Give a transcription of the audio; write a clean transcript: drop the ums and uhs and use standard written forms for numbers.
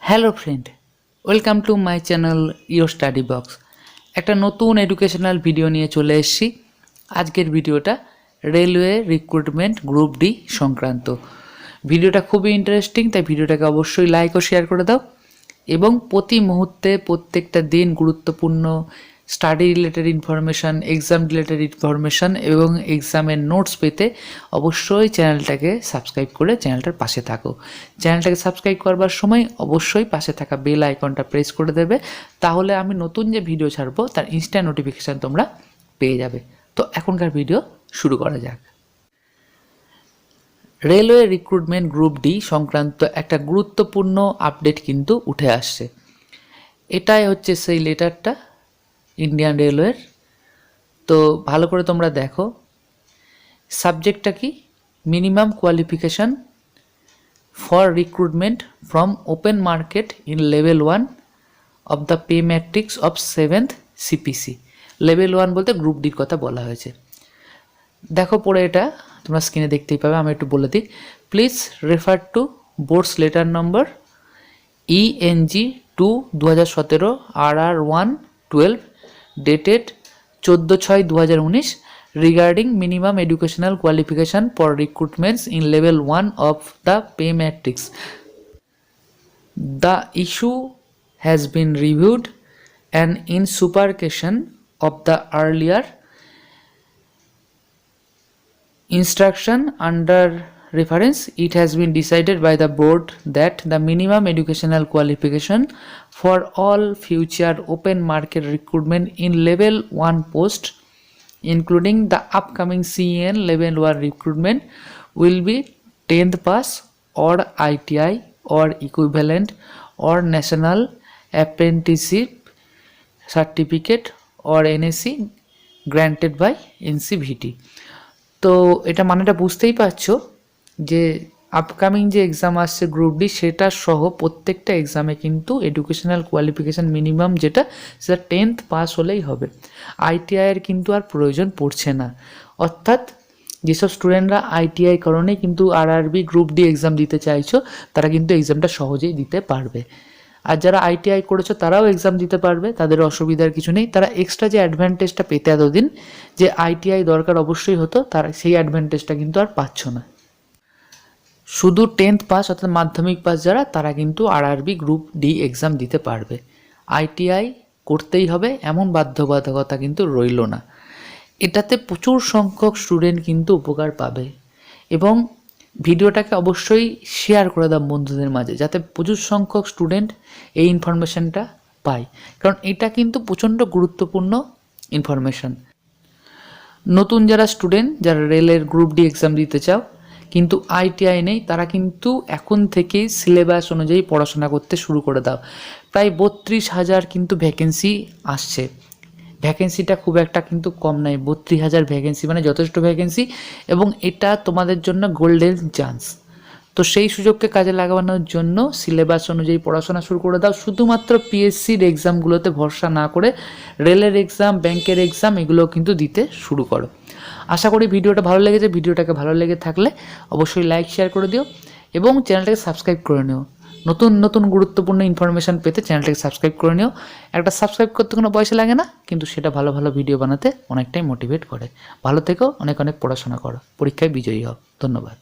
Hello friend, welcome to my channel your study box. একটা নতুন educational video নিয়ে চলে এসেছি। আজকের ভিডিওটা রেলওয়ে রিক্রুটমেন্ট গ্রুপ ডি সংক্রান্ত। ভিডিওটা খুবই ইন্টারেস্টিং, তাই ভিডিওটাকে অবশ্যই লাইক ও শেয়ার করে দাও এবং প্রতি মুহূর্তে প্রত্যেকটা দিন গুরুত্বপূর্ণ study related information, exam related information এবং এক্সামের নোটস পেতে অবশ্যই চ্যানেলটাকে সাবস্ক্রাইব করে চ্যানেলটার পাশে থাকো। চ্যানেলটাকে সাবস্ক্রাইব করবার সময় অবশ্যই পাশে থাকা বেল আইকনটা প্রেস করে দেবে, তাহলে আমি নতুন যে ভিডিও ছাড়বো তার ইনস্ট্যান্ট নোটিফিকেশান তোমরা পেয়ে যাবে। তো এখনকার ভিডিও শুরু করা যাক। রেলওয়ে রিক্রুটমেন্ট গ্রুপ ডি সংক্রান্ত একটা গুরুত্বপূর্ণ আপডেট কিন্তু উঠে আসছে। এটাই হচ্ছে সেই লেটারটা ইন্ডিয়ান রেলওয়ের। তো ভালো করে তোমরা দেখো, সাবজেক্টটা কি, minimum qualification for recruitment from open market in level 1 of the pay matrix of 7th CPC. Level 1 বলতে গ্রুপ ডির কথা বলা হয়েছে। দেখো পরে এটা তোমরা স্ক্রিনে দেখতেই পাবে, আমি একটু বলে দিই। Please refer to boards letter number ENG 2/2017 RR112 dated 14/6/2019 regarding minimum educational qualification for recruitments in level 1 of the pay matrix. The issue has been reviewed and in supercation of the earlier instruction under reference, it has been decided by the board that the minimum educational qualification for all future open market recruitment in level 1 post, including the upcoming CEN level 1 recruitment, will be 10th pass or ITI or equivalent or national apprenticeship certificate or NSC granted by NCVT. তো এটা মানেটা বুঝতেই পারছো যে upcoming যে exam আসছে group D, সেটা সহ প্রত্যেকটা এক্সামে কিন্তু এডুকেশনাল কোয়ালিফিকেশান মিনিমাম যেটা, সেটা 10th পাস হলেই হবে। ITIয়ের কিন্তু আর প্রয়োজন পড়ছে না। অর্থাৎ যেসব স্টুডেন্টরা ITI কারণে কিন্তু RRB গ্রুপ ডি এক্সাম দিতে চাইছো, তারা কিন্তু এক্সামটা সহজেই দিতে পারবে। আর যারা ITI করেছো তারাও এক্সাম দিতে পারবে, তাদের অসুবিধার কিছু নেই। তারা এক্সট্রা যে অ্যাডভান্টেজটা পেতে এতদিন যে ITI দরকার অবশ্যই হতো, তারা সেই অ্যাডভান্টেজটা কিন্তু আর পাচ্ছ না। শুধু 10th পাস অর্থাৎ মাধ্যমিক পাস যারা, তারা কিন্তু RRB গ্রুপ ডি এক্সাম দিতে পারবে। ITI করতেই হবে এমন বাধ্যবাধকতা কিন্তু রইল না। এটাতে প্রচুর সংখ্যক স্টুডেন্ট কিন্তু উপকার পাবে এবং ভিডিওটাকে অবশ্যই শেয়ার করে দাও বন্ধুদের মাঝে, যাতে প্রচুর সংখ্যক স্টুডেন্ট এই ইনফরমেশানটা পায়, কারণ এটা কিন্তু প্রচণ্ড গুরুত্বপূর্ণ ইনফরমেশান। নতুন যারা স্টুডেন্ট, যারা রেলের গ্রুপ ডি এক্সাম দিতে চাও কিন্তু ITI নেই, তারা কিন্তু এখন থেকেই সিলেবাস অনুযায়ী পড়াশোনা করতে শুরু করে দাও। প্রায় 32,000 কিন্তু ভ্যাকেন্সি আসছে। ভ্যাকেন্সিটা খুব একটা কিন্তু কম নয়, 32,000 ভ্যাকেন্সি মানে যথেষ্ট ভ্যাকেন্সি, এবং এটা তোমাদের জন্য গোল্ডেন চান্স। তো সেই সুযোগকে কাজে লাগানোর জন্য সিলেবাস অনুযায়ী পড়াশোনা শুরু করে দাও। শুধুমাত্র PSCর এক্সামগুলোতে ভরসা না করে রেলের এক্সাম, ব্যাংকের এক্সাম এগুলো কিন্তু দিতে শুরু করো। আশা করি ভিডিওটা ভালো লেগেছে। ভিডিওটাকে ভালো লেগে থাকলে অবশ্যই লাইক শেয়ার করে দিও এবং চ্যানেলটাকে সাবস্ক্রাইব করে নিও। নতুন নতুন গুরুত্বপূর্ণ ইনফরমেশান পেতে চ্যানেলটাকে সাবস্ক্রাইব করে নিও। একটা সাবস্ক্রাইব করতে কোনো পয়সা লাগে না, কিন্তু সেটা ভালো ভালো ভিডিও বানাতে অনেকটাই মোটিভেট করে। ভালো থেকো, অনেক অনেক পড়াশোনা করো, পরীক্ষায় বিজয়ী হও। ধন্যবাদ।